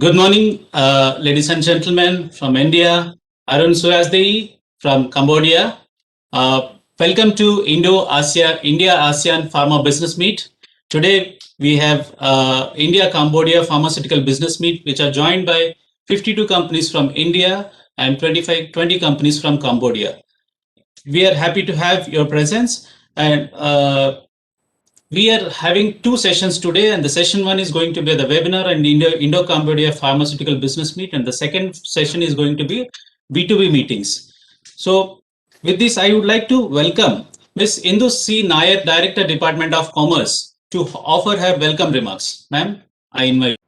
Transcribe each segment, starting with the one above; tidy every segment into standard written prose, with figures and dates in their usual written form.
Good morning, ladies and gentlemen from India. Arun Suhasdei from Cambodia. Welcome to India-ASEAN Pharma Business Meet. Today we have India-Cambodia Pharmaceutical Business Meet, which are joined by 52 companies from India and 20 companies from Cambodia. We are happy to have your presence, and we are having two sessions today, and the session one is going to be the webinar and Indo-Cambodia Pharmaceutical Business Meet, and the second session is going to be B2B meetings. So with this, I would like to welcome Ms. Indu C. Nair, Director, Department of Commerce, to offer her welcome remarks. Ma'am, I invite.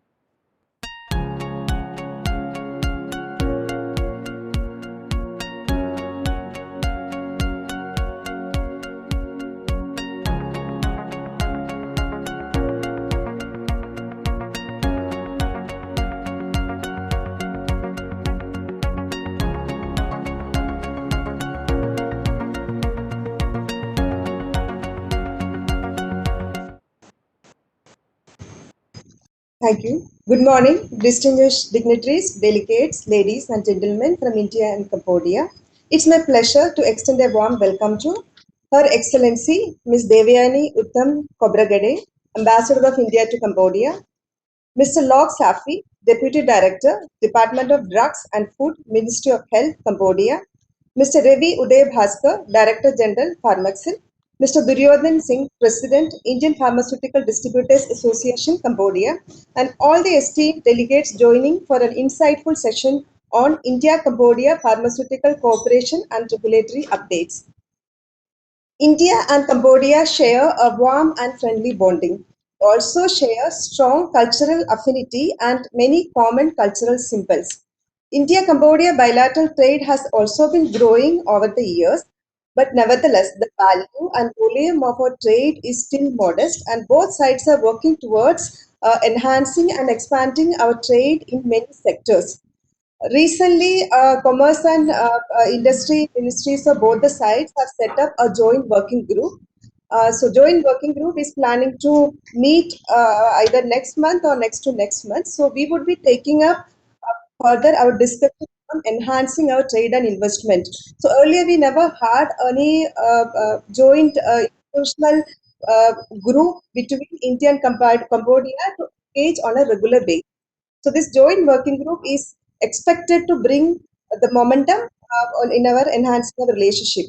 Thank you. Good morning, distinguished dignitaries, delegates, ladies and gentlemen from India and Cambodia. It's my pleasure to extend a warm welcome to Her Excellency Ms. Devyani Uttam Kobragade, Ambassador of India to Cambodia, Mr. Lok Safi, Deputy Director, Department of Drugs and Food, Ministry of Health, Cambodia, Mr. Ravi Uday Bhaskar, Director General, Pharmaxil, Mr. Duryodhan Singh, President, Indian Pharmaceutical Distributors Association, Cambodia, and all the esteemed delegates joining for an insightful session on India-Cambodia Pharmaceutical Cooperation and Regulatory Updates. India and Cambodia share a warm and friendly bonding, also share strong cultural affinity and many common cultural symbols. India-Cambodia bilateral trade has also been growing over the years, but nevertheless, the value and volume of our trade is still modest, and both sides are working towards enhancing and expanding our trade in many sectors. Recently, Commerce and Industry Ministries of both the sides have set up a joint working group. Joint working group is planning to meet either next month or next to next month. So, we would be taking up further our discussion on enhancing our trade and investment. So, earlier we never had any joint institutional uh, group between India and Cambodia to engage on a regular basis. So this joint working group is expected to bring the momentum in our enhancing our relationship.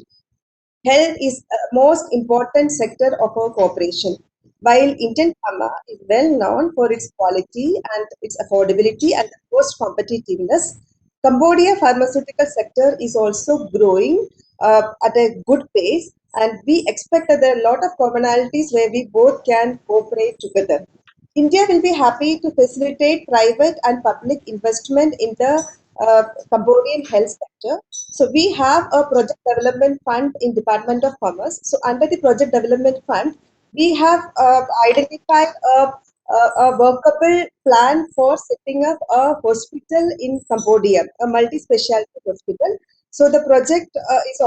Health is the most important sector of our cooperation. While Indian pharma is well known for its quality and its affordability and cost competitiveness, Cambodia pharmaceutical sector is also growing at a good pace, and we expect that there are a lot of commonalities where we both can cooperate together. India will be happy to facilitate private and public investment in the Cambodian health sector. So we have a project development fund in Department of Commerce. So under the project development fund, we have identified a workable plan for setting up a hospital in Cambodia, a multi-specialty hospital. So the plan is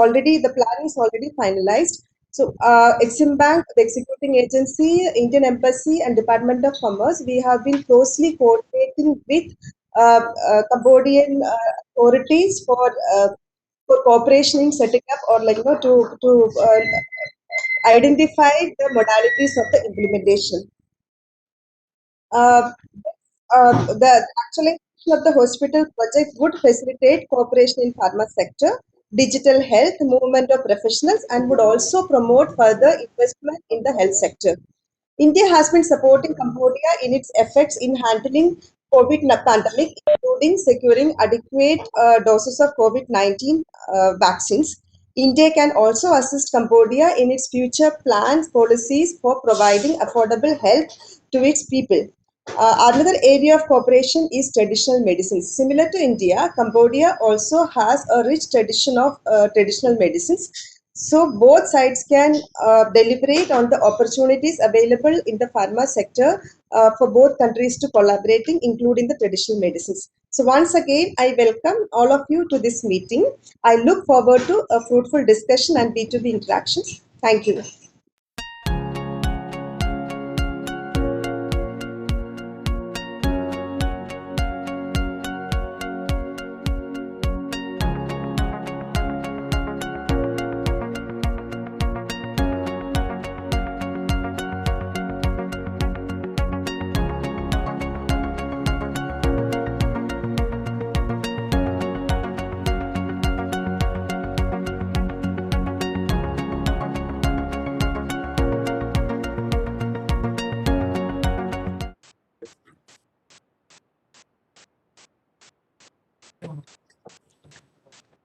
already finalized. So, Exim Bank, the executing agency, Indian Embassy, and Department of Commerce, we have been closely coordinating with Cambodian authorities for cooperation in setting up or to identify the modalities of the implementation. Uh, the actual execution of the hospital project would facilitate cooperation in pharma sector, digital health, movement of professionals, and would also promote further investment in the health sector. India has been supporting Cambodia in its efforts in handling COVID pandemic, including securing adequate doses of COVID-19 vaccines. India can also assist Cambodia in its future plans, policies for providing affordable health to its people. Another area of cooperation is traditional medicines. Similar to India, Cambodia also has a rich tradition of traditional medicines. So both sides can deliberate on the opportunities available in the pharma sector for both countries to collaborating, including the traditional medicines. So once again, I welcome all of you to this meeting. I look forward to a fruitful discussion and B2B interactions. Thank you.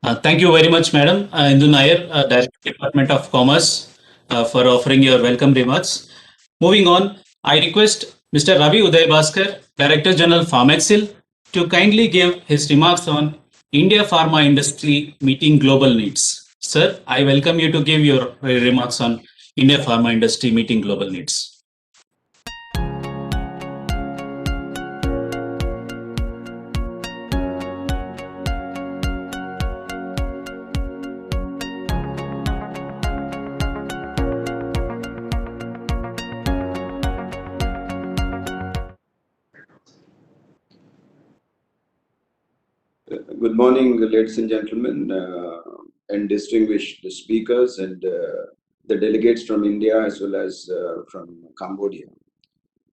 Thank you very much, Madam Indu Nair, Director Department of Commerce, for offering your welcome remarks. Moving on, I request Mr. Ravi Uday Bhaskar, Director General Pharmexil, to kindly give his remarks on India pharma industry meeting global needs. Sir, I welcome you to give your remarks on India pharma industry meeting global needs. Good morning, ladies and gentlemen, and distinguished speakers and the delegates from India as well as from Cambodia.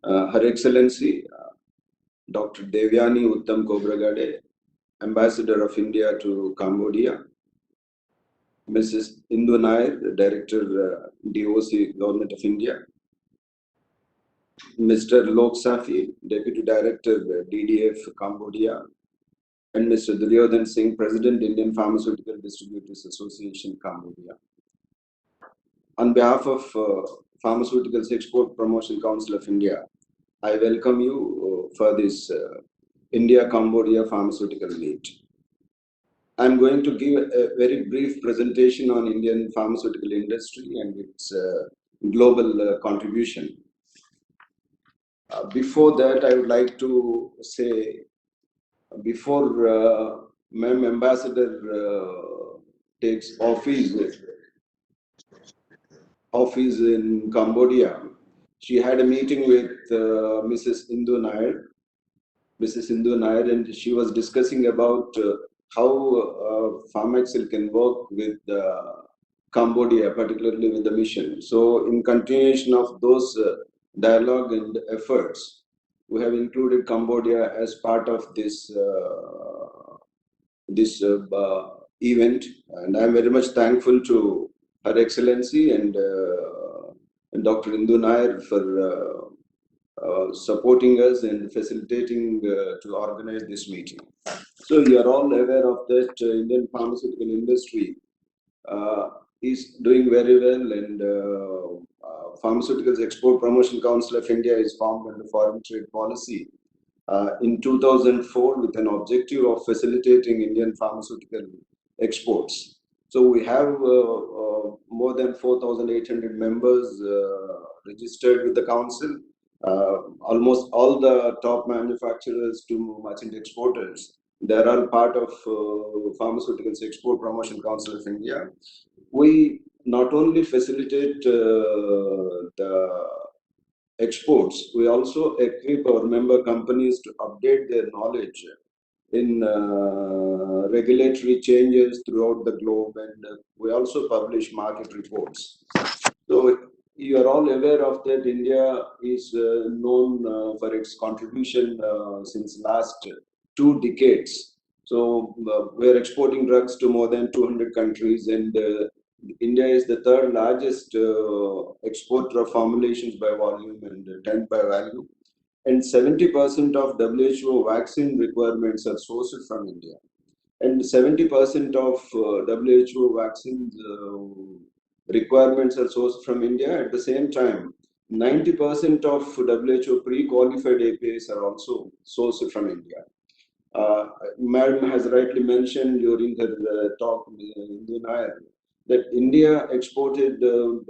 Her Excellency, Dr. Devyani Uttam Kobragade, Ambassador of India to Cambodia, Mrs. Indu Nair, the Director, DOC, Government of India, Mr. Lok Safi, Deputy Director, DDF, Cambodia, and Mr. Duryodhan Singh, President, Indian Pharmaceutical Distributors Association, Cambodia. On behalf of Pharmaceuticals Export Promotion Council of India, I welcome you for this India-Cambodia Pharmaceutical Meet. I'm going to give a very brief presentation on Indian pharmaceutical industry and its global contribution. Before that, I would like to say, before Ma'am Ambassador takes office in Cambodia, she had a meeting with Mrs. Indu Nair, and she was discussing about how Pharmexil can work with Cambodia, particularly with the mission. So, in continuation of those dialogue and efforts, we have included Cambodia as part of this event, and I'm very much thankful to Her Excellency and Dr. Indu Nair for supporting us and facilitating to organize this meeting. So you are all aware of that Indian pharmaceutical industry is doing very well, and Pharmaceuticals Export Promotion Council of India is formed under foreign trade policy in 2004 with an objective of facilitating Indian pharmaceutical exports. So we have more than 4,800 members registered with the council. Almost all the top manufacturers to merchant exporters, they are part of Pharmaceuticals Export Promotion Council of India. We not only facilitate the exports, we also equip our member companies to update their knowledge in regulatory changes throughout the globe, and we also publish market reports. So you are all aware of that. India is known for its contribution since last 2 decades. So we are exporting drugs to more than 200 countries, and India is the third largest exporter of formulations by volume and 10th by value. And 70% of WHO vaccine requirements are sourced from India. And 70% of WHO vaccines requirements are sourced from India. At the same time, 90% of WHO pre-qualified APIs are also sourced from India. Madam has rightly mentioned during her talk, that India exported the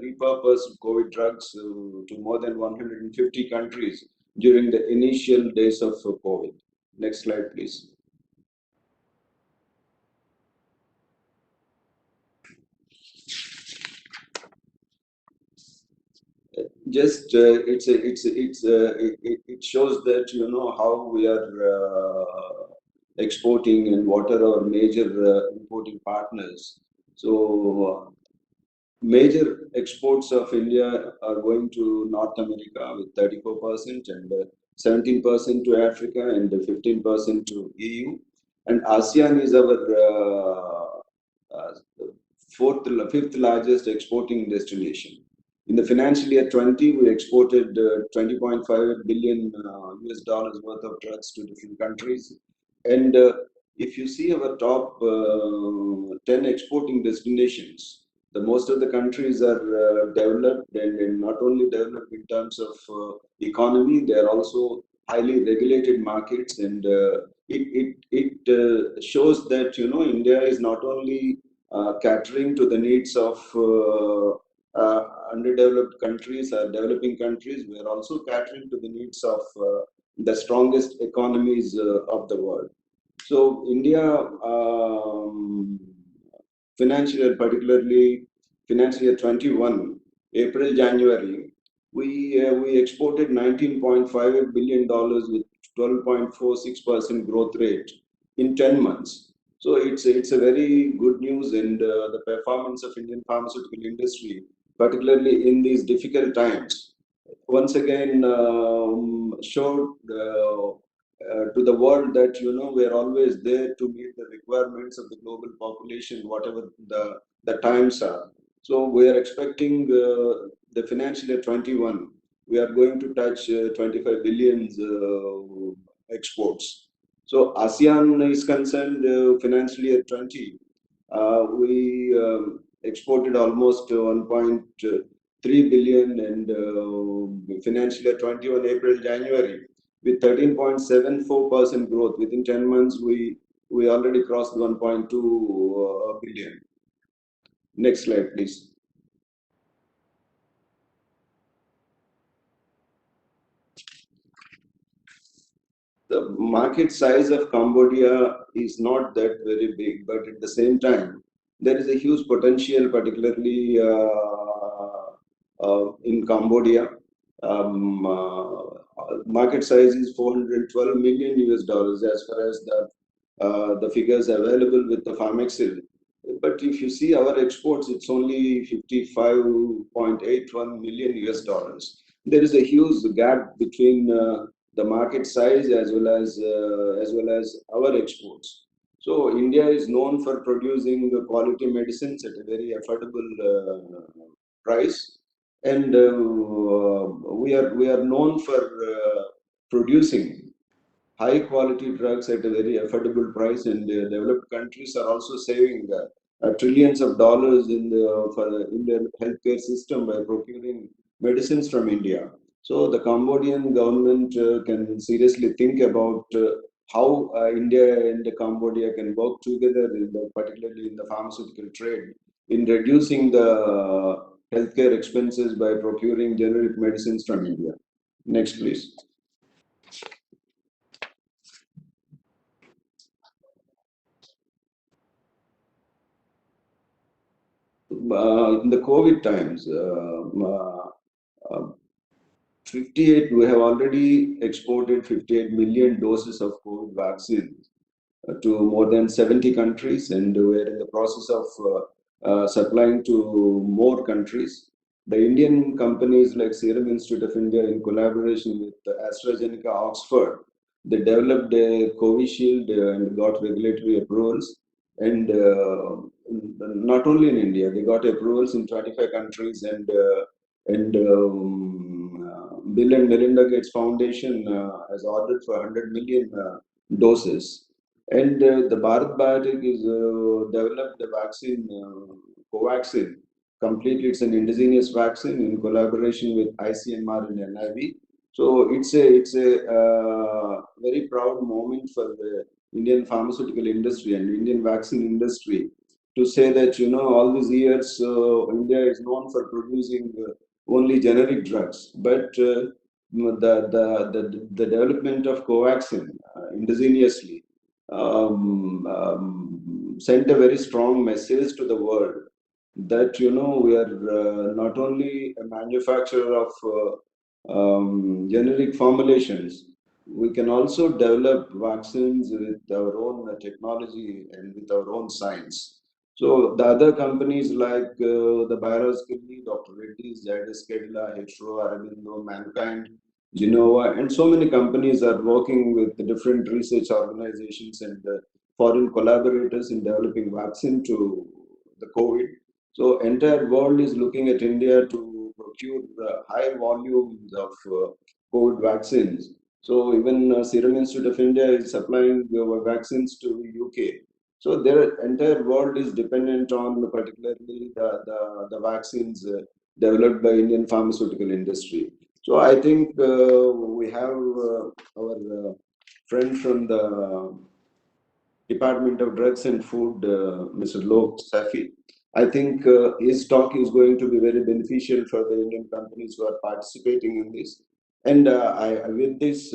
repurposed COVID drugs to more than 150 countries during the initial days of COVID. Next slide, please. Just it shows that how we are exporting and what are our major importing partners. So major exports of India are going to North America with 34% and 17% to Africa and 15% to EU. And ASEAN is our fifth largest exporting destination. In the financial year 20, we exported $20.5 billion US dollars worth of drugs to different countries. And if you see our top 10 exporting destinations, the most of the countries are developed, and not only developed in terms of economy, they are also highly regulated markets, and it shows that India is not only catering to the needs of underdeveloped countries or developing countries, we are also catering to the needs of the strongest economies of the world. So India, financial year, particularly financial year 21, April, January, we exported $19.58 billion with 12.46% growth rate in 10 months. So it's a very good news, and the performance of Indian pharmaceutical industry, particularly in these difficult times, once again showed to the world that we are always there to meet the requirements of the global population, whatever the times are. So we are expecting the financial year 21, we are going to touch 25 billions exports. So ASEAN is concerned, financial year 20, we exported almost 1.3 billion, and financial year 21, April, January, with 13.74% growth. Within 10 months, we already crossed 1.2 billion. Next slide, please. The market size of Cambodia is not that very big, but at the same time, there is a huge potential, particularly in Cambodia. Market size is 412 million US dollars as far as the figures available with the Pharmexil. But if you see our exports, it's only 55.81 million US dollars. There is a huge gap between the market size as well as our exports. So India is known for producing quality medicines at a very affordable price, and we are known for producing high quality drugs at a very affordable price, and developed countries are also saving trillions of dollars in their healthcare system by procuring medicines from India. So the Cambodian government can seriously think about how India and Cambodia can work together, particularly in the pharmaceutical trade, in reducing the healthcare expenses by procuring generic medicines from India. Next, please. In the COVID times, 58, we have already exported 58 million doses of COVID vaccine to more than 70 countries, and we are in the process of supplying to more countries. The Indian companies like Serum Institute of India, in collaboration with AstraZeneca Oxford, they developed a Covishield and got regulatory approvals. And not only in India, they got approvals in 25 countries, and Bill and Melinda Gates Foundation has ordered for 100 million doses. And the Bharat Biotech is developed the vaccine, Covaxin. Completely, it's an indigenous vaccine in collaboration with ICMR and NIV. So it's a very proud moment for the Indian pharmaceutical industry and Indian vaccine industry to say that all these years India is known for producing only generic drugs, but the development of Covaxin indigenously sent a very strong message to the world that we are not only a manufacturer of generic formulations, we can also develop vaccines with our own technology and with our own science. So the other companies like the Bioskilly, Dr. Reddy's, Zydus Cadila, Hetero, Arabindo, Mankind, Genova, and so many companies are working with the different research organizations and foreign collaborators in developing vaccine to the COVID. So entire world is looking at India to procure high volumes of COVID vaccines. So even Serum Institute of India is supplying vaccines to UK UK. So their entire world is dependent on particularly the vaccines developed by Indian pharmaceutical industry. So I think we have our friend from the Department of Drugs and Food, Mr. Lok Safi. I think his talk is going to be very beneficial for the Indian companies who are participating in this. And with this,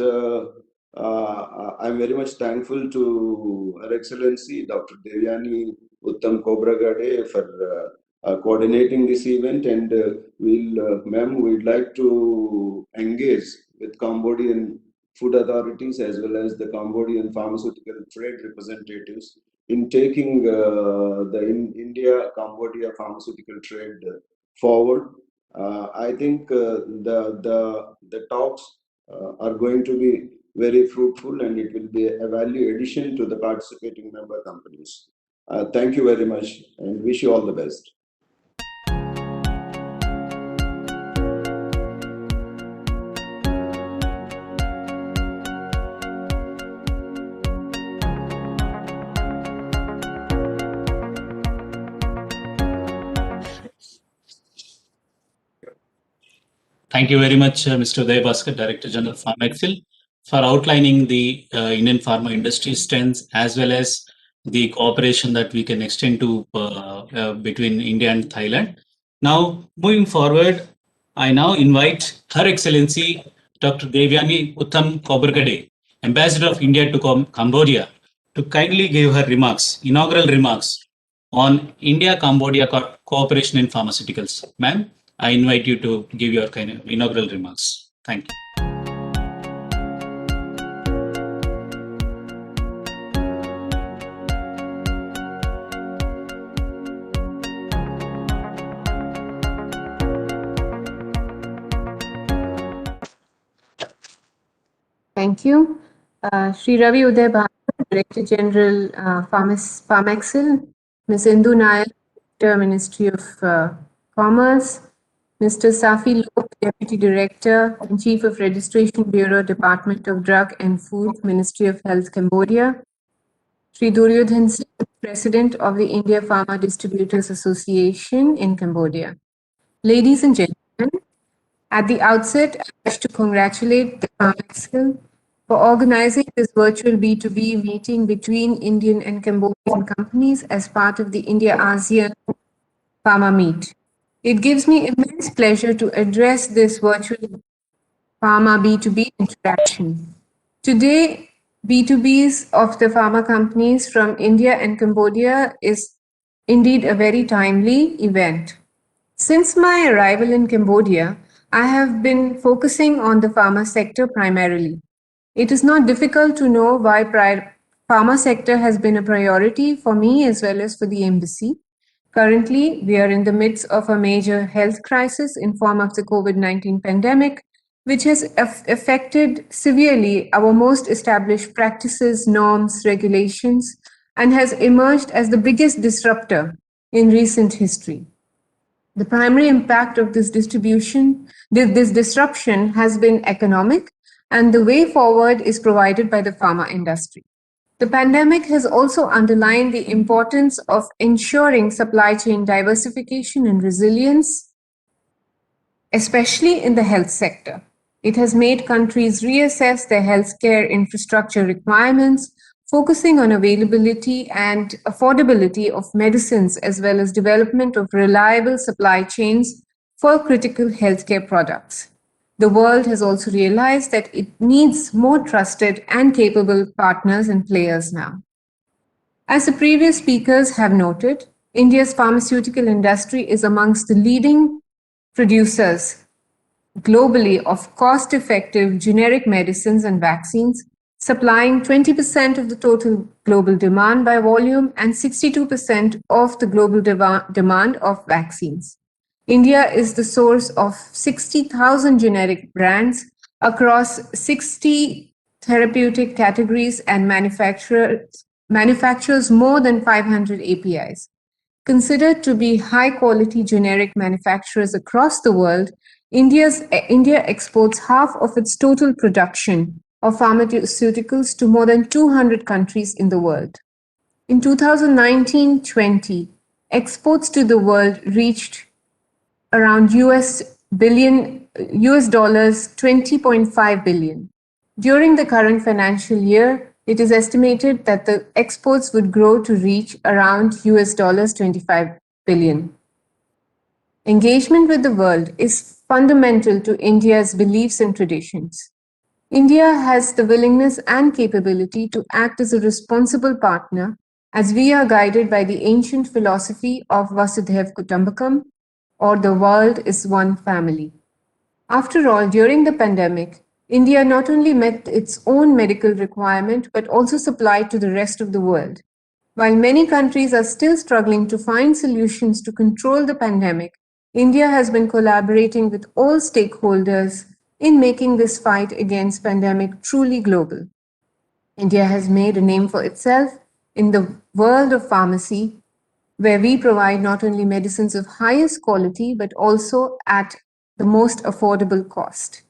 I'm very much thankful to Her Excellency Dr. Devyani Uttam Kobragade for coordinating this event. And ma'am, we'd like to engage with Cambodian food authorities as well as the Cambodian pharmaceutical trade representatives in taking the India-Cambodia pharmaceutical trade forward. I think the talks are going to be very fruitful, and it will be a value addition to the participating member companies. Thank you very much, and wish you all the best. Thank you very much, Mr. Uday Bhaskar, Director General PharmExcel, for outlining the Indian pharma industry strengths as well as the cooperation that we can extend to between India and Thailand. Now, moving forward, I now invite Her Excellency Dr. Devyani Uttam Kobargade, Ambassador of India to Cambodia, to kindly give her remarks, inaugural remarks on India-Cambodia cooperation in pharmaceuticals. Ma'am, I invite you to give your kind of inaugural remarks. Thank you. Thank you. Sri Ravi Uday Bharat, Director General PharmExcel, Ms. Indu Nair, Director, Ministry of Commerce, Mr. Safi Lok, Deputy Director and Chief of Registration Bureau, Department of Drug and Food, Ministry of Health, Cambodia, Sri Duryodhan Singh, President of the India Pharma Distributors Association in Cambodia. Ladies and gentlemen, at the outset, I wish to congratulate the PharmExcel for organizing this virtual B2B meeting between Indian and Cambodian companies as part of the India-ASEAN Pharma Meet. It gives me immense pleasure to address this virtual pharma B2B interaction. Today, B2Bs of the pharma companies from India and Cambodia is indeed a very timely event. Since my arrival in Cambodia, I have been focusing on the pharma sector primarily. It is not difficult to know why pharma sector has been a priority for me as well as for the embassy. Currently, we are in the midst of a major health crisis in form of the COVID-19 pandemic, which has affected severely our most established practices, norms, regulations, and has emerged as the biggest disruptor in recent history. The primary impact of this disruption has been economic, and the way forward is provided by the pharma industry. The pandemic has also underlined the importance of ensuring supply chain diversification and resilience, especially in the health sector. It has made countries reassess their healthcare infrastructure requirements, focusing on availability and affordability of medicines as well as development of reliable supply chains for critical healthcare products. The world has also realized that it needs more trusted and capable partners and players now. As the previous speakers have noted, India's pharmaceutical industry is amongst the leading producers globally of cost-effective generic medicines and vaccines, supplying 20% of the total global demand by volume and 62% of the global demand of vaccines. India is the source of 60,000 generic brands across 60 therapeutic categories and manufactures more than 500 APIs. Considered to be high-quality generic manufacturers across the world, India exports half of its total production of pharmaceuticals to more than 200 countries in the world. In 2019-20, exports to the world reached around US dollars 20.5 billion. During the current financial year, it is estimated that the exports would grow to reach around US dollars 25 billion. Engagement with the world is fundamental to India's beliefs and traditions. India has the willingness and capability to act as a responsible partner as we are guided by the ancient philosophy of Vasudhaiva Kutumbakam, or the world is one family. After all, during the pandemic, India not only met its own medical requirement but also supplied to the rest of the world. While many countries are still struggling to find solutions to control the pandemic, India has been collaborating with all stakeholders in making this fight against pandemic truly global. India has made a name for itself in the world of pharmacy, where we provide not only medicines of highest quality but also at the most affordable cost.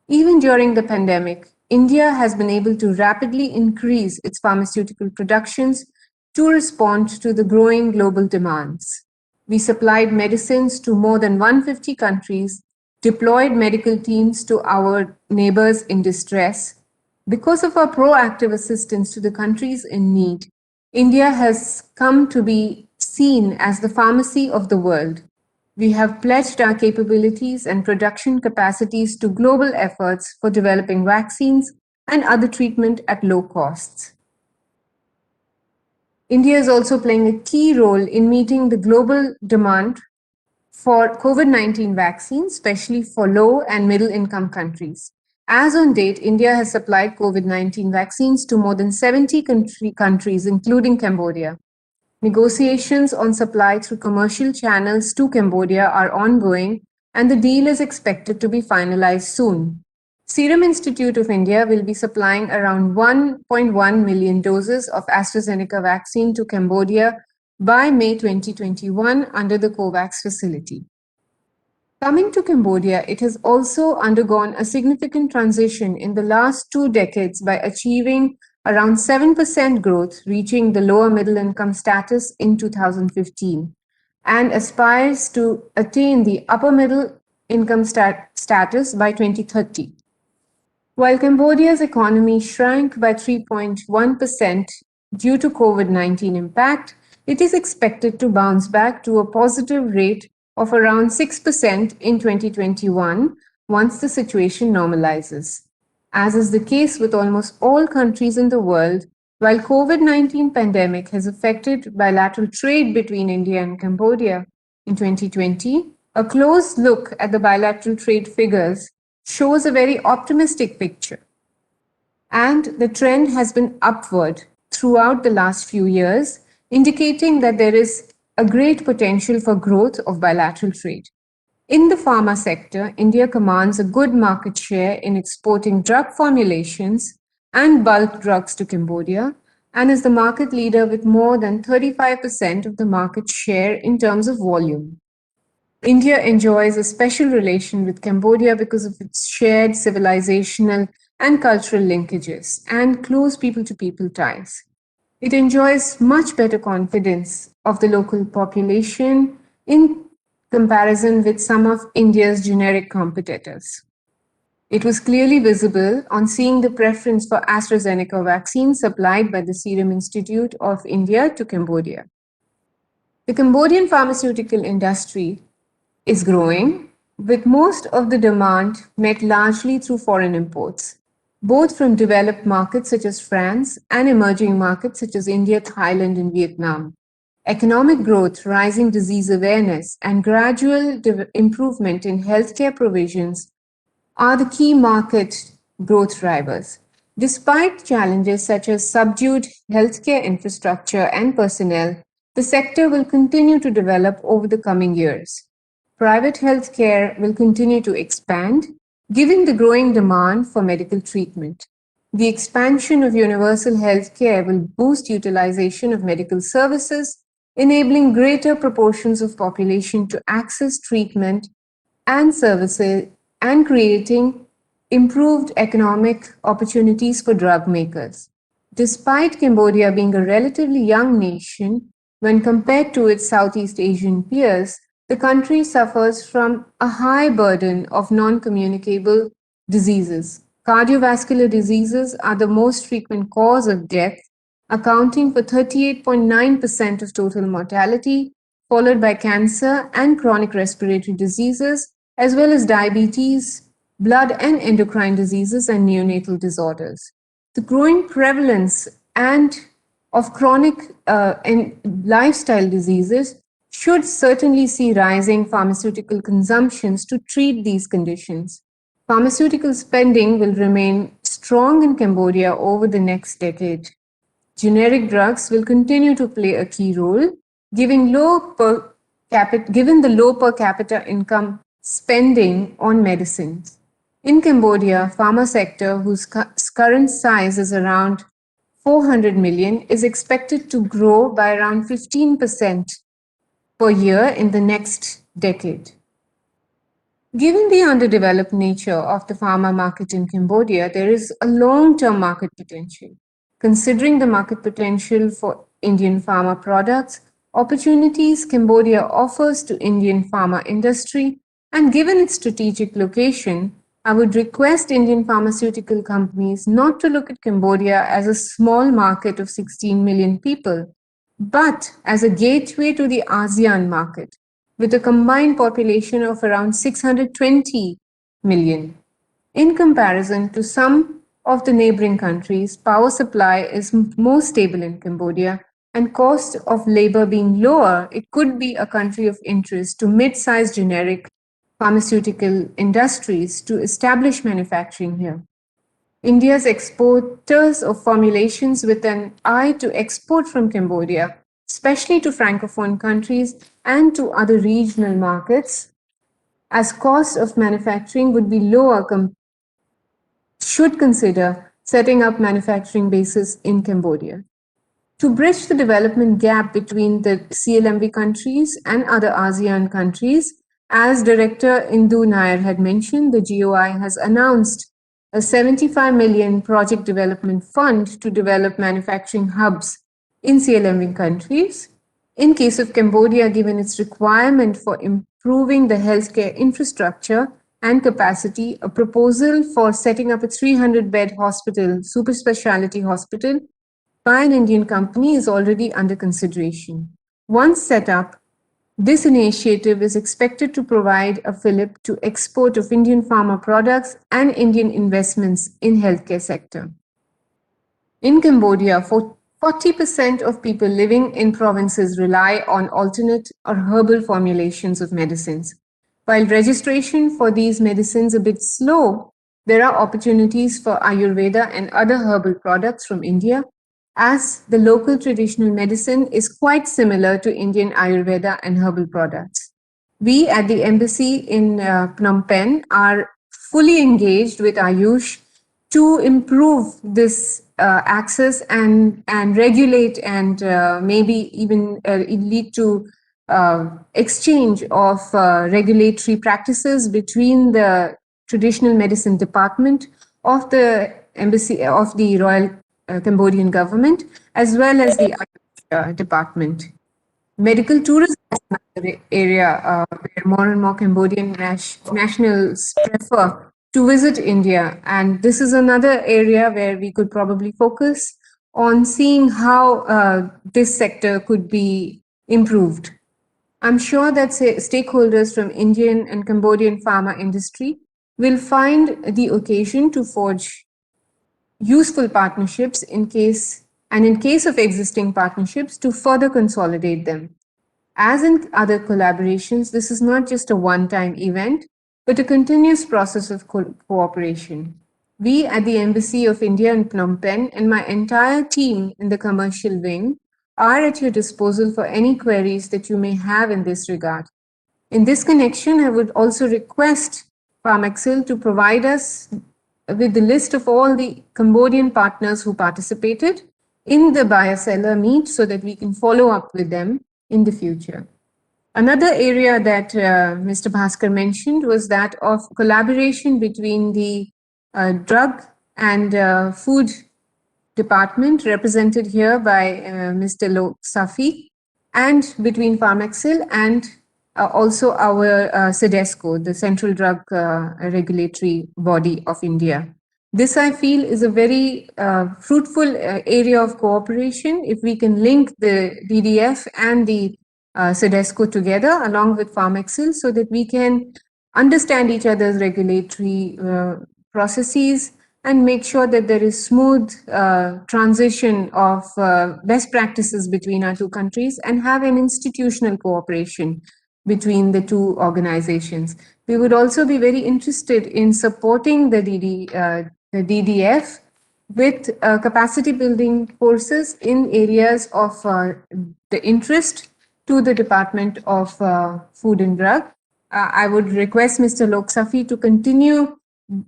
Even during the pandemic, India has been able to rapidly increase its pharmaceutical productions to respond to the growing global demands. We supplied medicines to more than 150 countries, deployed medical teams to our neighbors in distress. Because of our proactive assistance to the countries in need, India has come to be seen as the pharmacy of the world. We have pledged our capabilities and production capacities to global efforts for developing vaccines and other treatment at low costs. India is also playing a key role in meeting the global demand for COVID-19 vaccines, especially for low and middle income countries. As on date, India has supplied COVID-19 vaccines to more than 70 countries, including Cambodia. Negotiations on supply through commercial channels to Cambodia are ongoing, and the deal is expected to be finalized soon. Serum Institute of India will be supplying around 1.1 million doses of AstraZeneca vaccine to Cambodia by May 2021 under the COVAX facility. Coming to Cambodia, it has also undergone a significant transition in the last 2 decades by achieving around 7% growth, reaching the lower middle income status in 2015, and aspires to attain the upper middle income status by 2030. While Cambodia's economy shrank by 3.1% due to COVID-19 impact, it is expected to bounce back to a positive rate of around 6% in 2021 once the situation normalizes. As is the case with almost all countries in the world, while COVID-19 pandemic has affected bilateral trade between India and Cambodia in 2020, a close look at the bilateral trade figures shows a very optimistic picture. And the trend has been upward throughout the last few years, indicating that there is a great potential for growth of bilateral trade. In the pharma sector, India commands a good market share in exporting drug formulations and bulk drugs to Cambodia and is the market leader with more than 35% of the market share in terms of volume. India enjoys a special relation with Cambodia because of its shared civilizational and cultural linkages and close people-to-people ties. It enjoys much better confidence of the local population in comparison with some of India's generic competitors. It was clearly visible on seeing the preference for AstraZeneca vaccine supplied by the Serum Institute of India to Cambodia. The Cambodian pharmaceutical industry is growing, with most of the demand met largely through foreign imports, both from developed markets such as France and emerging markets such as India, Thailand, and Vietnam. Economic growth, rising disease awareness, and gradual improvement in healthcare provisions are the key market growth drivers. Despite challenges such as subdued healthcare infrastructure and personnel, the sector will continue to develop over the coming years. Private healthcare will continue to expand, given the growing demand for medical treatment. The expansion of universal healthcare will boost utilization of medical services, enabling greater proportions of population to access treatment and services and creating improved economic opportunities for drug makers. Despite Cambodia being a relatively young nation, when compared to its Southeast Asian peers, the country suffers from a high burden of non-communicable diseases. Cardiovascular diseases are the most frequent cause of death, accounting for 38.9% of total mortality, followed by cancer and chronic respiratory diseases, as well as diabetes, blood and endocrine diseases, and neonatal disorders. The growing prevalence and of chronic and lifestyle diseases should certainly see rising pharmaceutical consumptions to treat these conditions. Pharmaceutical spending will remain strong in Cambodia over the next decade. Generic drugs will continue to play a key role, given the low per capita income spending on medicines. In Cambodia, pharma sector, whose current size is around 400 million, is expected to grow by around 15% per year in the next decade. Given the underdeveloped nature of the pharma market in Cambodia, there is a long-term market potential. Considering the market potential for Indian pharma products, opportunities Cambodia offers to Indian pharma industry, and given its strategic location, I would request Indian pharmaceutical companies not to look at Cambodia as a small market of 16 million people, but as a gateway to the ASEAN market, with a combined population of around 620 million. In comparison to some of the neighboring countries, power supply is more stable in Cambodia, and cost of labor being lower, it could be a country of interest to mid-sized generic pharmaceutical industries to establish manufacturing here. India's exporters of formulations with an eye to export from Cambodia, especially to Francophone countries and to other regional markets, as cost of manufacturing would be lower, should consider setting up manufacturing bases in Cambodia. To bridge the development gap between the CLMV countries and other ASEAN countries, as Director Indu Nair had mentioned, the GOI has announced a 75 million project development fund to develop manufacturing hubs in CLMV countries. In case of Cambodia, given its requirement for improving the healthcare infrastructure and capacity, a proposal for setting up a 300-bed hospital, super specialty hospital, by an Indian company is already under consideration. Once set up, this initiative is expected to provide a fillip to export of Indian pharma products and Indian investments in healthcare sector. In Cambodia, 40% of people living in provinces rely on alternate or herbal formulations of medicines. While registration for these medicines is a bit slow, there are opportunities for Ayurveda and other herbal products from India, as the local traditional medicine is quite similar to Indian Ayurveda and herbal products. We at the embassy in Phnom Penh are fully engaged with Ayush to improve this access and regulate and maybe even lead to exchange of regulatory practices between the traditional medicine department of the embassy of the Royal Cambodian government, as well as the department. Medical tourism is another area where more and more Cambodian nationals prefer to visit India. And this is another area where we could probably focus on seeing how this sector could be improved. I'm sure that stakeholders from Indian and Cambodian pharma industry will find the occasion to forge useful partnerships in case of existing partnerships to further consolidate them. As in other collaborations, this is not just a one-time event, but a continuous process of cooperation. We at the Embassy of India in Phnom Penh and my entire team in the commercial wing are at your disposal for any queries that you may have in this regard. In this connection, I would also request Pharmaxil to provide us with the list of all the Cambodian partners who participated in the buyer-seller meet so that we can follow up with them in the future. Another area that Mr. Bhaskar mentioned was that of collaboration between the drug and food department represented here by Mr. Lok Safi, and between Pharmaxil and also our CDESCO, the Central Drug Regulatory Body of India. This, I feel, is a very fruitful area of cooperation if we can link the DDF and the CDESCO together along with Pharmaxil so that we can understand each other's regulatory processes and make sure that there is smooth transition of best practices between our two countries and have an institutional cooperation between the two organizations. We would also be very interested in supporting the DDF with capacity building courses in areas of the interest to the Department of Food and Drug. I would request Mr. Lok Safi to continue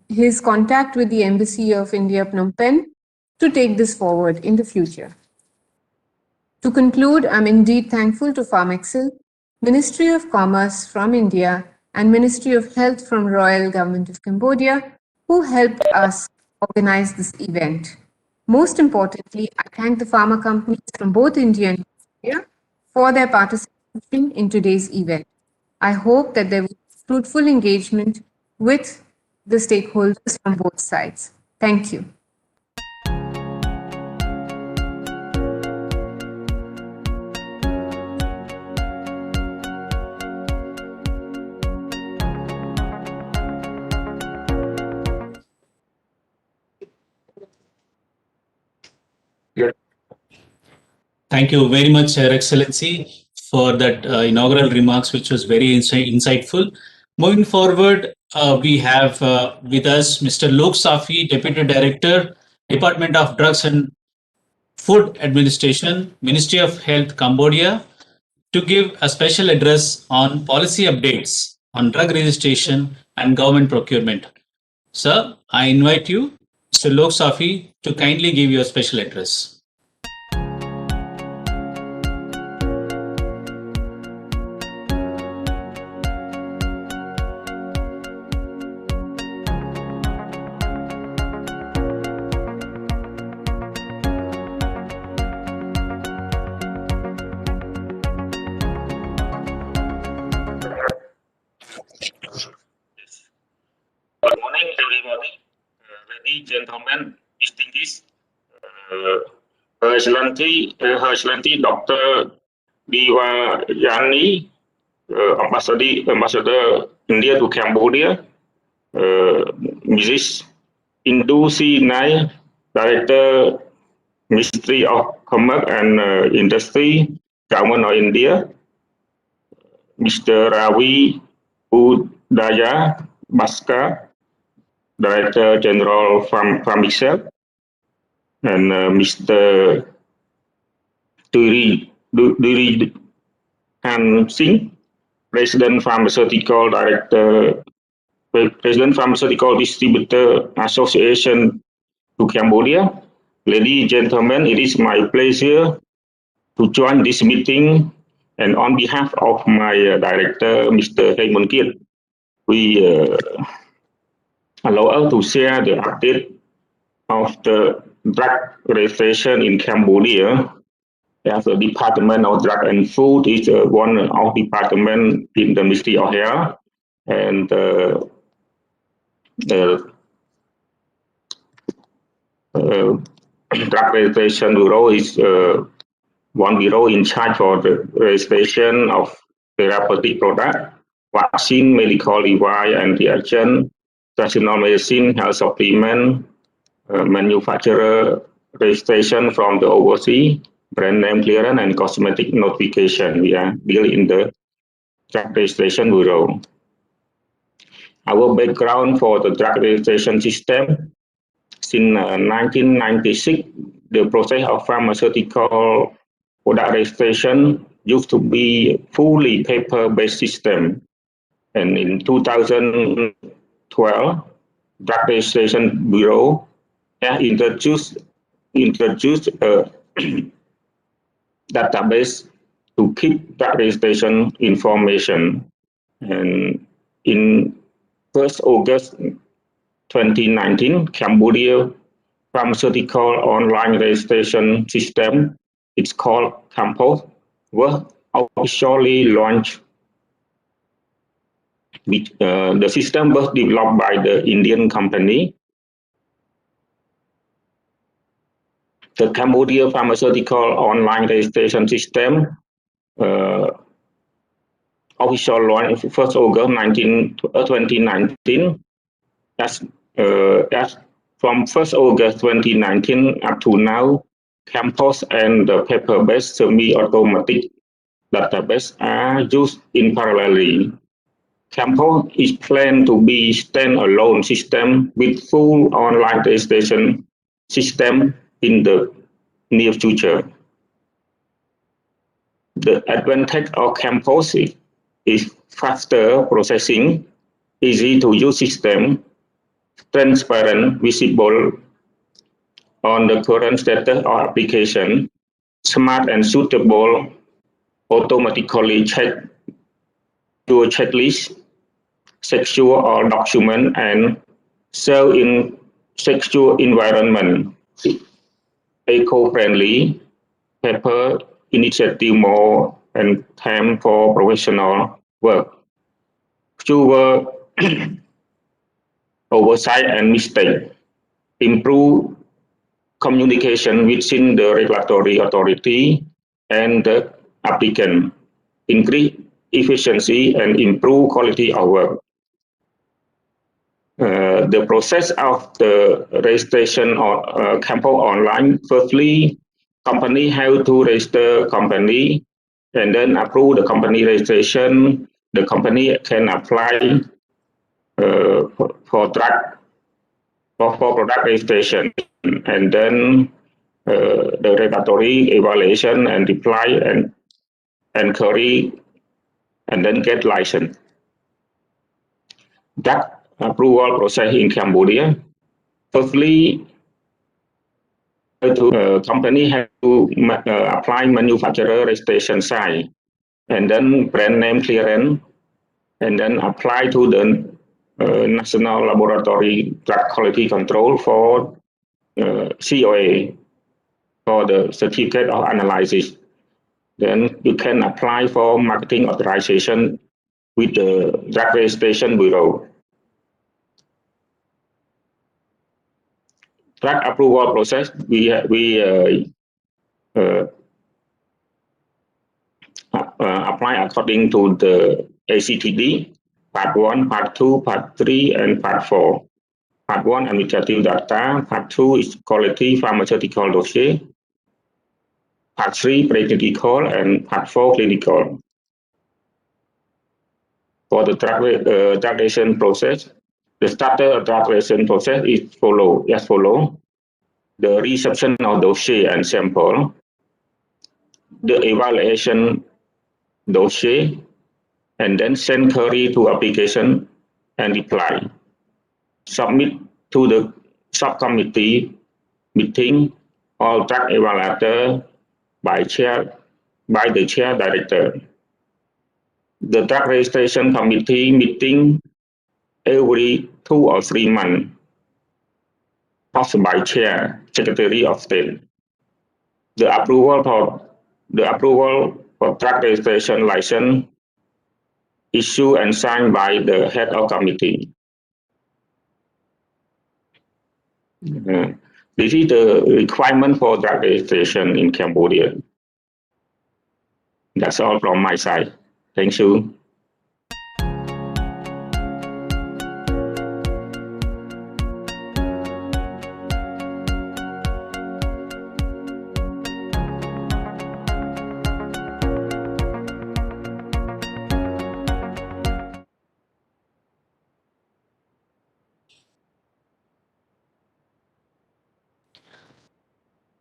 his contact with the Embassy of India, Phnom Penh, to take this forward in the future. To conclude, I'm indeed thankful to Pharmaxil, Ministry of Commerce from India, and Ministry of Health from Royal Government of Cambodia, who helped us organize this event. Most importantly, I thank the pharma companies from both India and Cambodia for their participation in today's event. I hope that there will be fruitful engagement with the stakeholders from both sides. Thank you. Thank you very much, Your Excellency, for that inaugural remarks, which was very insightful. Moving forward, we have with us Mr. Lok Safi, Deputy Director, Department of Drugs and Food Administration, Ministry of Health, Cambodia, to give a special address on policy updates on drug registration and government procurement. Sir, I invite you, Mr. Lok Safi, to kindly give your special address. Good morning, everybody. Ladies and gentlemen, distinguished Her Excellency Dr. Diwajani, Ambassador India to Cambodia, Mrs. Indu Nai, Director, Ministry of Commerce and Industry, Government of India, Mr. Ravi Udaya Baska, Director General from Pharmaxil, and Mr. Duri Han Singh, President Pharmaceutical Director, President Pharmaceutical Distributor Association to Cambodia. Ladies and gentlemen, it is my pleasure to join this meeting, and on behalf of my director, Mr. Raymond Kiet, we allow us to share the update of the drug registration in Cambodia. As the Department of Drug and Food is one of the department in the Ministry of Health, and the Drug Registration Bureau is one bureau in charge for the registration of therapeutic product, vaccine, medical device and reagent, traditional medicine, health supplement, manufacturer registration from the overseas, brand name clearance, and cosmetic notification. We are dealing in the Drug Registration Bureau. Our background for the drug registration system: since 1996, the process of pharmaceutical product registration used to be fully paper-based system, and in 2012, Drug Registration Bureau introduced a database to keep drug registration information. And in 1st August 2019, Cambodia pharmaceutical online registration system, it's called Campos, was officially launched. The system was developed by the Indian company. The Cambodia Pharmaceutical Online Registration System official launch 1st August 2019. As from 1st August 2019 up to now, Campos and the paper-based semi-automatic database are used in parallelly. Campos is planned to be stand-alone system with full online registration system in the near future. The advantage of Campos is faster processing, easy to use system, transparent, visible on the current status of application, smart and suitable, automatically check your checklist, secure all document and sell in secure environment, eco-friendly, paper initiative more and time for professional work. Fewer oversight and mistake, improve communication within the regulatory authority and the applicant, increase efficiency and improve quality of work. The process of the registration of Campos Online, firstly, company have to register company and then approve the company registration. The company can apply for product registration, and then the regulatory evaluation and reply and query, and then get license. That approval process in Cambodia. Firstly, company have to apply manufacturer registration site, and then brand name clearance, and then apply to the National Laboratory Drug Quality Control for COA, for the certificate of analysis. Then you can apply for marketing authorization with the Drug Registration Bureau. Drug approval process, we apply according to the ACTD, Part 1, Part 2, Part 3, and Part 4. Part 1, administrative data. Part 2 is quality pharmaceutical dossier. Part 3, preclinical, and Part 4, clinical. For the drug registration process, the starter drug registration process is as follow. The reception of dossier and sample, the evaluation dossier, and then send query to application and reply. Submit to the subcommittee meeting or drug evaluator by the chair director. The drug registration committee meeting every 2 or 3 months, hosted by chair, Secretary of State. The approval for drug registration license issued and signed by the head of committee. This is the requirement for drug registration in Cambodia. That's all from my side. Thank you.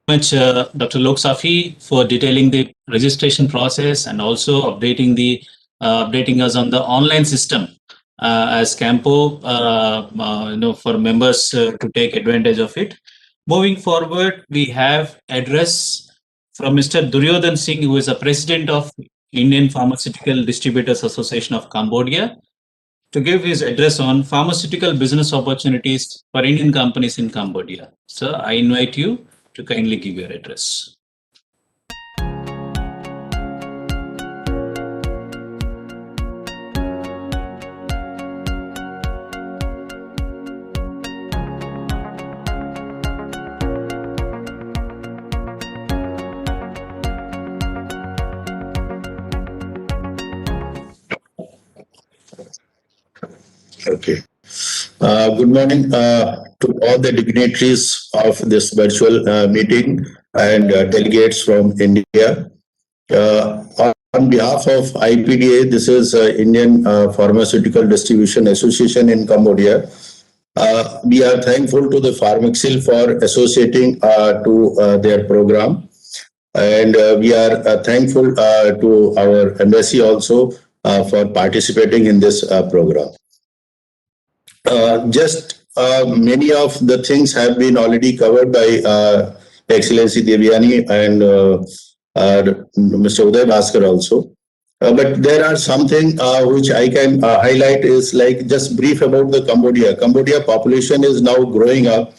Much, Dr. Lok Safi, for detailing the registration process and also updating us on the online system as Campo, for members to take advantage of it. Moving forward, we have address from Mr. Duryodhan Singh, who is the president of Indian Pharmaceutical Distributors Association of Cambodia, to give his address on pharmaceutical business opportunities for Indian companies in Cambodia. Sir, I invite you to kindly give your address. Okay. Good morning to all the dignitaries of this virtual meeting and delegates from India. On behalf of IPDA, this is Indian Pharmaceutical Distribution Association in Cambodia. We are thankful to the Pharmaxil for associating to their program. And we are thankful to our embassy also for participating in this program. Many of the things have been already covered by Excellency Devyani and Mr. Uday Bhaskar also. But there are something which I can highlight is like just brief about the Cambodia. Cambodia population is now growing up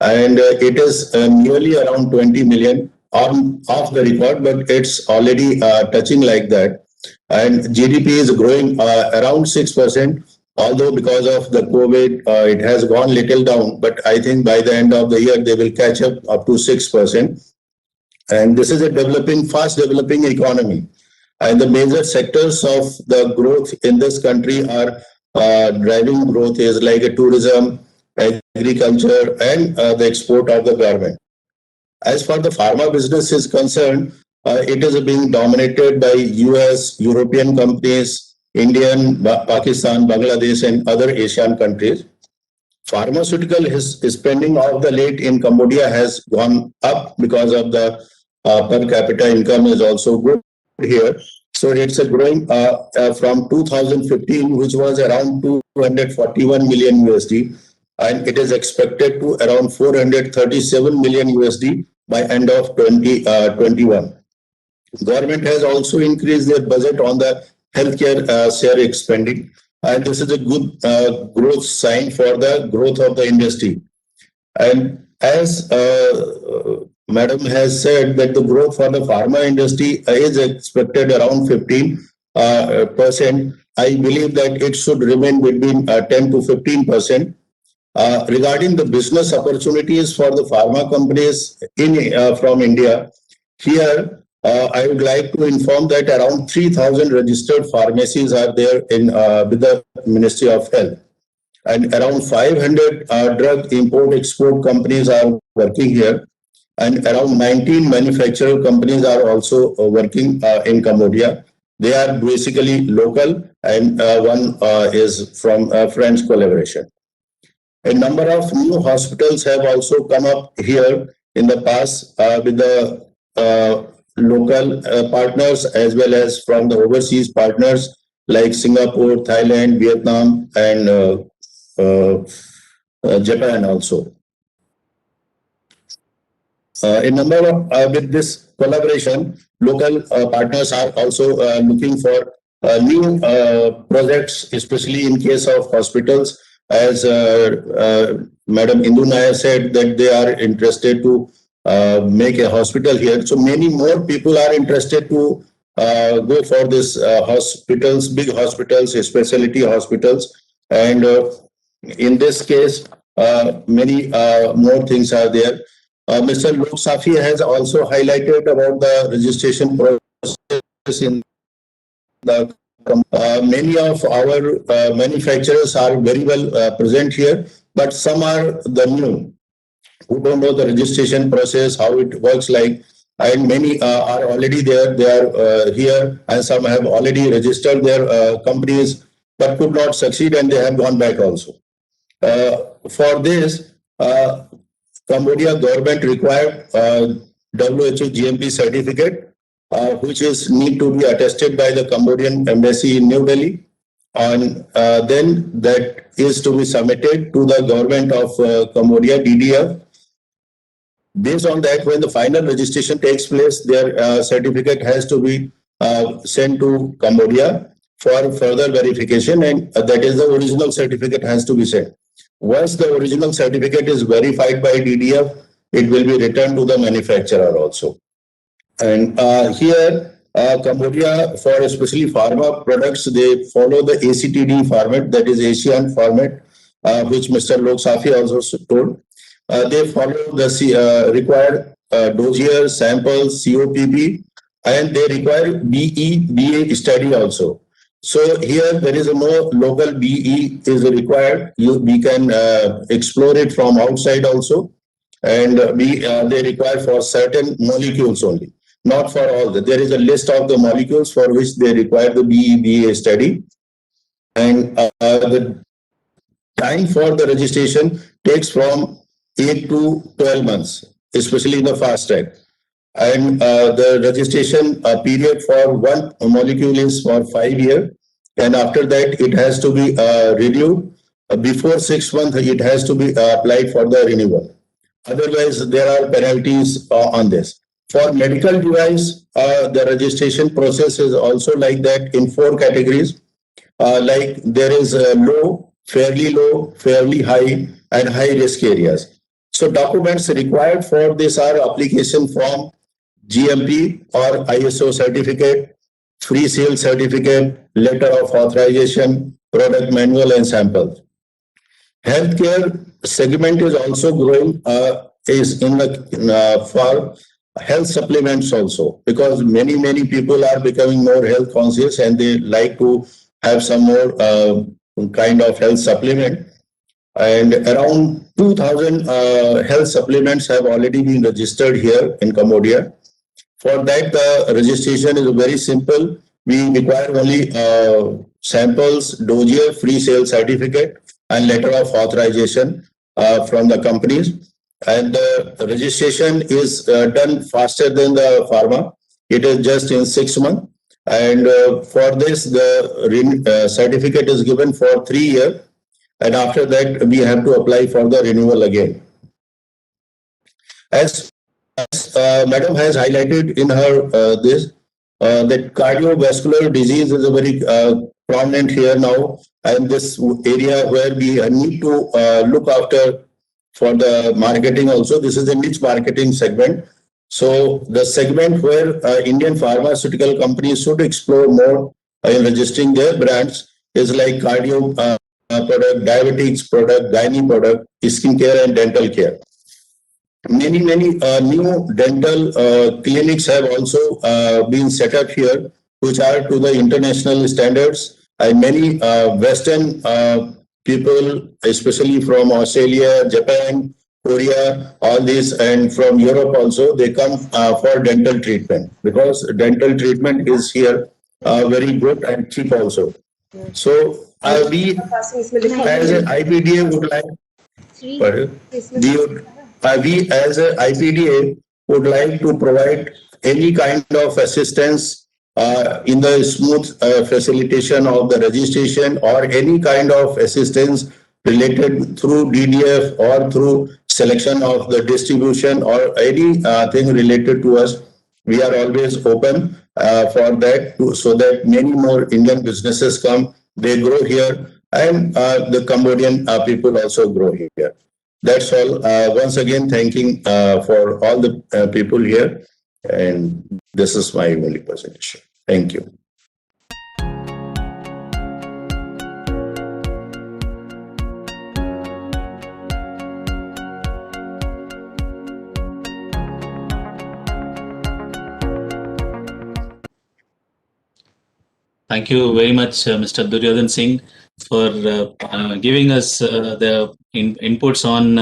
and it is nearly around 20 million off the record, but it's already touching like that. And GDP is growing around 6%. Although because of the COVID, it has gone little down, but I think by the end of the year, they will catch up to 6%. And this is a fast developing economy. And the major sectors of the growth in this country are driving growth is like a tourism, agriculture, and the export of the garment. As far the pharma business is concerned, it is being dominated by US, European companies, Indian, Pakistan, Bangladesh, and other Asian countries. Pharmaceutical spending of the late in Cambodia has gone up because of the per capita income is also good here. So it's a growing from 2015, which was around 241 million USD, and it is expected to around 437 million USD by end of 2021. Government has also increased their budget on the healthcare share spending, and this is a good growth sign for the growth of the industry. And as Madam has said that the growth for the pharma industry is expected around 15%. I believe that it should remain between 10 to 15%. Regarding the business opportunities for the pharma companies from India, here I would like to inform that around 3,000 registered pharmacies are there with the Ministry of Health, and around 500 drug import-export companies are working here, and around 19 manufacturer companies are also working in Cambodia. They are basically local, and one is from French collaboration. A number of new hospitals have also come up here in the past with the local partners as well as from the overseas partners like Singapore, Thailand, Vietnam, and Japan also. A number of with this collaboration, local partners are also looking for new projects, especially in case of hospitals. As Madam Indu Nair said that they are interested to make a hospital here. So many more people are interested to go for this hospitals, big hospitals, specialty hospitals. And in this case, many more things are there. Mr. Lok Safi has also highlighted about the registration process in the many of our manufacturers are very well present here, but some are the new who don't know the registration process, how it works like, and many are already there. They are here, and some have already registered their companies, but could not succeed, and they have gone back also. For this, Cambodia government required WHO GMP certificate, which is need to be attested by the Cambodian embassy in New Delhi, and then that is to be submitted to the government of Cambodia, DDF. Based on that, when the final registration takes place, their certificate has to be sent to Cambodia, for further verification, and that is the original certificate has to be sent. Once the original certificate is verified by DDF, it will be returned to the manufacturer also. And here, Cambodia, for especially pharma products, they follow the ACTD format, that is Asian format, which Mr. Lok Safi also told. They follow the required dossier, samples, COPP, and they require BE study also. So here there is no local BE is required. We can explore it from outside also, and they require for certain molecules only, not for all. There is a list of the molecules for which they require the BE study, and the time for the registration takes from 8 to 12 months, especially in the fast track. And the registration period for one molecule is for 5 years. And after that, it has to be renewed. Before 6 months, it has to be applied for the renewal. Otherwise, there are penalties on this. For medical device, the registration process is also like that in 4 categories. Like there is low, fairly high, and high risk areas. So documents required for this are application form, GMP or ISO certificate, free sale certificate, letter of authorization, product manual, and samples. Healthcare segment is also growing, is in the for health supplements also, because many people are becoming more health conscious and they like to have some more kind of health supplement. And around 2,000 health supplements have already been registered here in Cambodia. For that, the registration is very simple. We require only samples, dossier, free sale certificate, and letter of authorization from the companies. And the registration is done faster than the pharma. It is just in 6 months. And for this, the certificate is given for 3 years. And after that, we have to apply for the renewal again. As Madam has highlighted in her that cardiovascular disease is a very prominent here now, and this area where we need to look after for the marketing also. This is a niche marketing segment. So the segment where Indian pharmaceutical companies should explore more in registering their brands is like cardio product, diabetics product, gynae product, skincare, and dental care. Many new dental clinics have also been set up here, which are to the international standards. And many Western people, especially from Australia, Japan, Korea, all these, and from Europe also, they come for dental treatment, because dental treatment is here very good and cheap also. So we as an IPDA would like, we as a IPDA would like to provide any kind of assistance in the smooth facilitation of the registration, or any kind of assistance related through DDF or through selection of the distribution, or any thing related to us. We are always open for that, so that many more Indian businesses come, they grow here, and the Cambodian people also grow here. That's all. Once again, thanking for all the people here, and this is my only presentation. Thank you. Thank you very much, Mr. Duryodhan Singh, for giving us the inputs on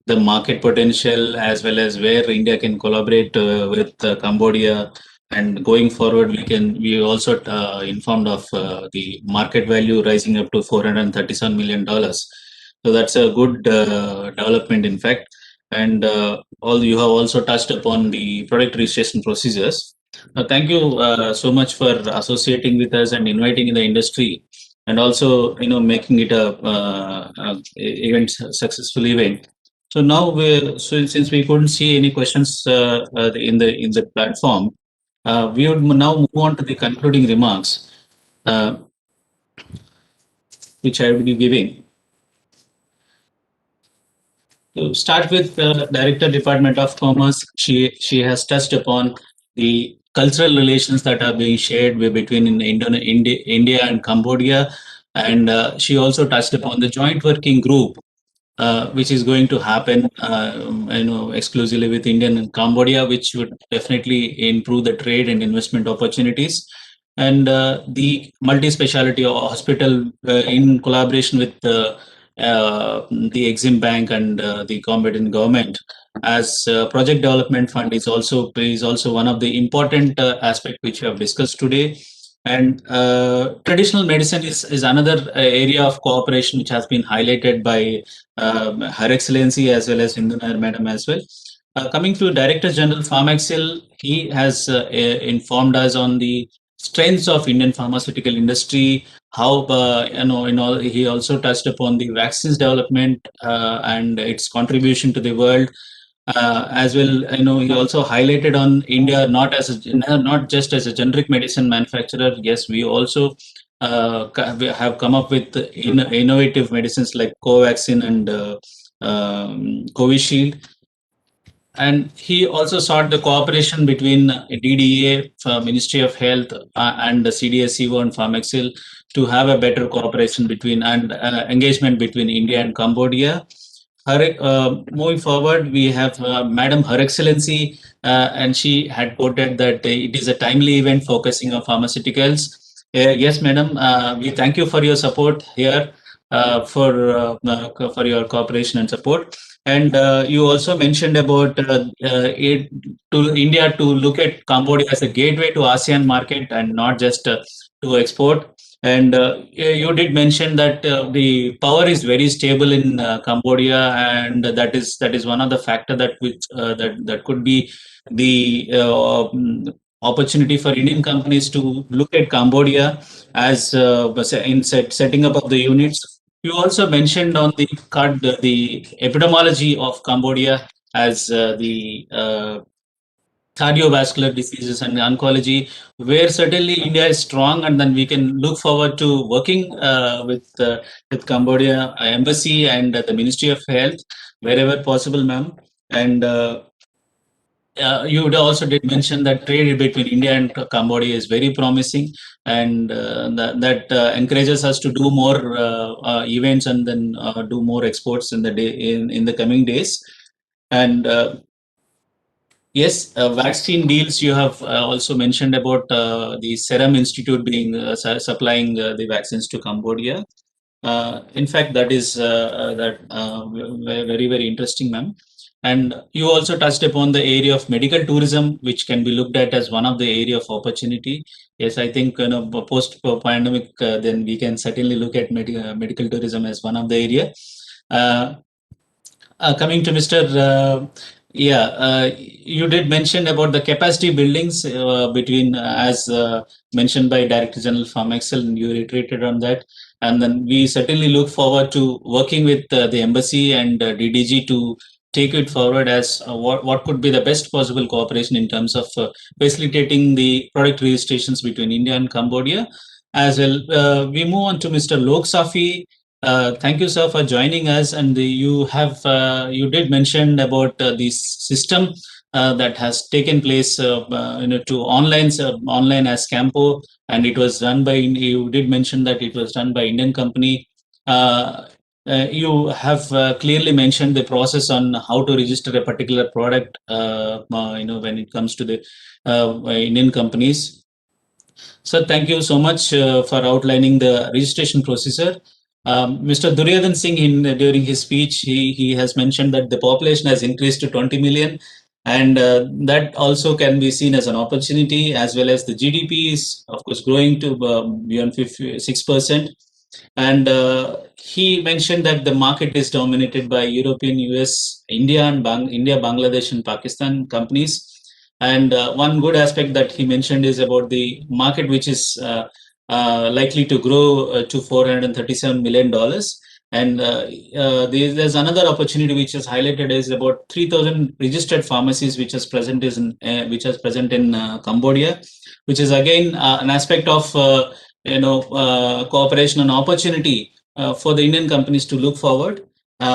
the market potential, as well as where India can collaborate with Cambodia. And going forward, we also informed of the market value rising up to $437 million. So that's a good development, in fact. And you have also touched upon the product registration procedures. Thank you so much for associating with us and inviting in the industry, and also making it a successful event. So now since we couldn't see any questions in the platform, we would now move on to the concluding remarks. which I will be giving. To start with, the Director Department of Commerce, she has touched upon the cultural relations that are being shared between India and Cambodia, and she also touched upon the joint working group which is going to happen, exclusively with India and Cambodia, which would definitely improve the trade and investment opportunities. And the multi-speciality hospital in collaboration with the Exim Bank and the Cambodian government as project development fund is also one of the important aspect which we have discussed today. And traditional medicine is another area of cooperation which has been highlighted by Her Excellency as well as Indunayar Madam as well. Coming to Director General Pharmaxil, he has informed us on the strengths of Indian pharmaceutical industry. How he also touched upon the vaccines development and its contribution to the world. As well, he also highlighted on India not just as a generic medicine manufacturer. Yes, we also we have come up with innovative medicines like Covaxin and Covishield. And he also sought the cooperation between DDA, Ministry of Health, and the CDSCO and Pharmaxil to have a better cooperation between and engagement between India and Cambodia. Moving forward, we have Madam Her Excellency, and she had quoted that it is a timely event focusing on pharmaceuticals. Yes, Madam, we thank you for your support here, for your cooperation and support. And you also mentioned about to India to look at Cambodia as a gateway to ASEAN market and not just to export. And you did mention that the power is very stable in Cambodia, and that is one of the factor that could be the opportunity for Indian companies to look at Cambodia as in setting up of the units. You also mentioned on the epidemiology of Cambodia as the cardiovascular diseases and oncology, where certainly India is strong, and then we can look forward to working with Cambodia embassy and the Ministry of Health wherever possible, ma'am. And you also did mention that trade between India and Cambodia is very promising, and that encourages us to do more events and then do more exports in the coming days. And yes, vaccine deals. You have also mentioned about the Serum Institute being supplying the vaccines to Cambodia. In fact, that is very, very interesting, ma'am. And you also touched upon the area of medical tourism, which can be looked at as one of the area of opportunity. Yes, I think post pandemic, then we can certainly look at medical tourism as one of the area. Coming to Mr. You did mention about the capacity buildings between, as mentioned by Director General Pharmaxil, and you reiterated on that. And then we certainly look forward to working with the embassy and DDG to take it forward as what could be the best possible cooperation in terms of facilitating the product registrations between India and Cambodia. As well, we move on to Mr. Lok Safi. Thank you, sir, for joining us. And you did mention about this system that has taken place to online as Campo, and it was done by. You did mention that it was done by Indian company. You have clearly mentioned the process on how to register a particular product. When it comes to the Indian companies. Sir, thank you so much for outlining the registration procedure. Mr. Duryodhan Singh, during his speech, he has mentioned that the population has increased to 20 million, and that also can be seen as an opportunity, as well as the GDP is, of course, growing to beyond 6%. And he mentioned that the market is dominated by European, US, India, and Bangladesh, and Pakistan companies. And one good aspect that he mentioned is about the market, which is likely to grow to $437 million. And there's another opportunity which is highlighted is about 3,000 registered pharmacies which is present in Cambodia, which is again an aspect of cooperation and opportunity for the Indian companies to look forward. There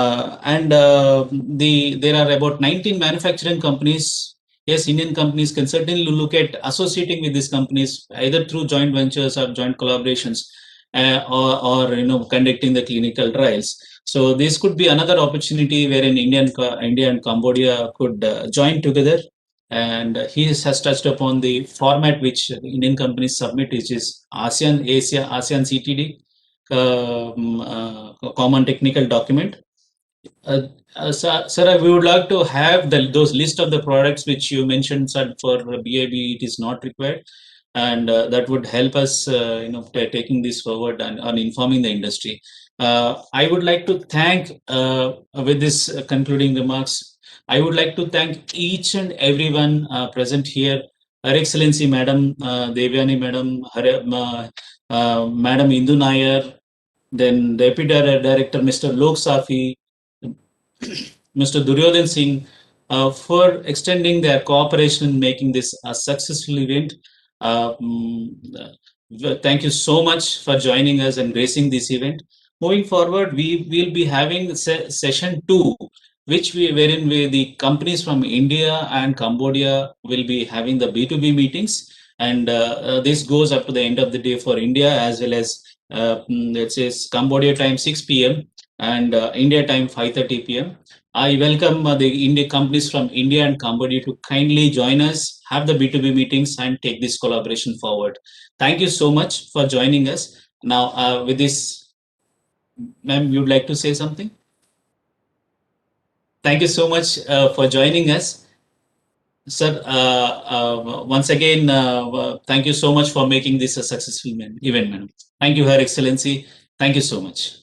are about 19 manufacturing companies. Yes, Indian companies can certainly look at associating with these companies either through joint ventures or joint collaborations, or conducting the clinical trials. So this could be another opportunity wherein India and Cambodia could join together. And he has touched upon the format which Indian companies submit, which is ASEAN CTD, common technical document. Sir, we would like to have those list of the products which you mentioned. Sir, for BIB it is not required, and that would help us, taking this forward and informing the industry. I would like to thank, with this concluding remarks, I would like to thank each and everyone present here. Her Excellency Madam Devyani Madam, Madam Indu Nair, then Deputy Director Mr. Lok Safi, Mr. Duryodhan Singh, for extending their cooperation in making this a successful event. Thank you so much for joining us and gracing this event. Moving forward, we will be having session 2, wherein the companies from India and Cambodia will be having the B2B meetings, and this goes up to the end of the day for India, as well as let's say Cambodia time 6 p.m. and India time 5:30 p.m. I welcome the India companies from India and Cambodia to kindly join us, have the B2B meetings, and take this collaboration forward. Thank you so much for joining us. Now, with this, ma'am, you would like to say something? Thank you so much for joining us. Sir, once again, thank you so much for making this a successful event, madam. Thank you, Her Excellency. Thank you so much.